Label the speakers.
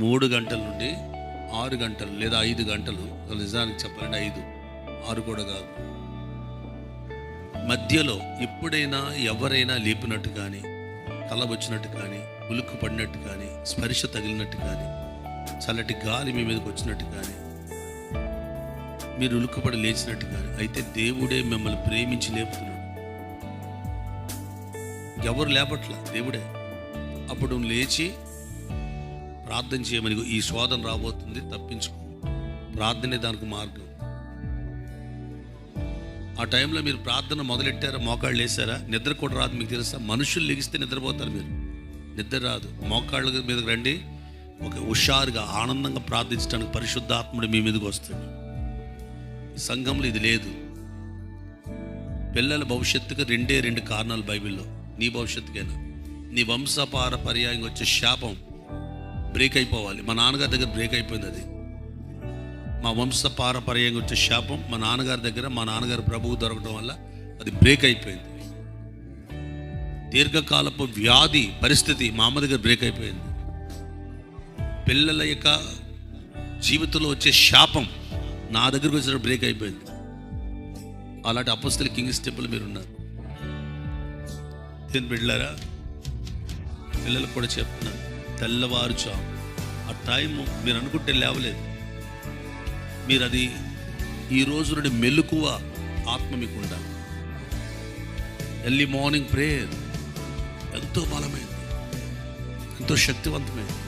Speaker 1: 3 గంటల నుండి 6 గంటలు లేదా 5 గంటలు, నిజానికి చెప్పాలంటే 5, 6 కూడా కాదు, మధ్యలో ఎప్పుడైనా ఎవరైనా లేపినట్టు కానీ, కల వచ్చినట్టు కానీ, ఉలుక్కు పడినట్టు కానీ, స్పర్శ తగిలినట్టు కానీ, చల్లటి గాలి మీ మీదకి వచ్చినట్టు కానీ, మీరు ఉలుక్కుపడి లేచినట్టు కానీ అయితే దేవుడే మిమ్మల్ని ప్రేమించి లేపుతున్నాడు. ఎవరు లేపట్ల, దేవుడే. అప్పుడు నువ్వు లేచి ప్రార్థన చేయమని, ఈ శోధన రాబోతుంది, తప్పించుకో. ప్రార్థనే దానికి మార్గం. ఆ టైంలో మీరు ప్రార్థన మొదలెట్టారా, మోకాళ్ళు వేసారా, నిద్ర కూడా రాదు. మీకు తెలుసా, మనుషులు లెగిస్తే నిద్రపోతారు, మీరు నిద్ర రాదు. మోకాళ్ళ మీదకి రండి, ఒక హుషారుగా ఆనందంగా ప్రార్థించడానికి పరిశుద్ధాత్ముడు మీ మీదకి వస్తాడు. ఈ సంఘంలో ఇది లేదు. పిల్లల భవిష్యత్తుకు 2 కారణాలు బైబిల్లో. నీ భవిష్యత్తుకైనా, నీ వంశపారపర్యంగా వచ్చే శాపం బ్రేక్ అయిపోవాలి. మా నాన్నగారి దగ్గర బ్రేక్ అయిపోయింది అది. మా వంశపారపర్యంగా వచ్చే శాపం మా నాన్నగారి దగ్గర, మా నాన్నగారి ప్రభువు దొరకడం వల్ల అది బ్రేక్ అయిపోయింది. దీర్ఘకాలపు వ్యాధి పరిస్థితి మా అమ్మ దగ్గర బ్రేక్ అయిపోయింది. పిల్లల యొక్క జీవితంలో వచ్చే శాపం నా దగ్గరకు వచ్చిన బ్రేక్ అయిపోయింది. అలాంటి అపొస్తలుల కింగ్ స్టెప్పులు మీరు ఉన్నారు. దేని బిడ్డలారా, పిల్లలకు కూడా చెప్తున్నాను, తెల్లవారుచాము ఆ టైము మీరు అనుకుంటే లేవలేదు. మీరు అది ఈ రోజు నుండి మెలకువ ఆత్మ మీకు ఉండాలి. ఎర్లీ మార్నింగ్ ప్రేయర్ ఎంతో బలమైంది, ఎంతో శక్తివంతమైంది.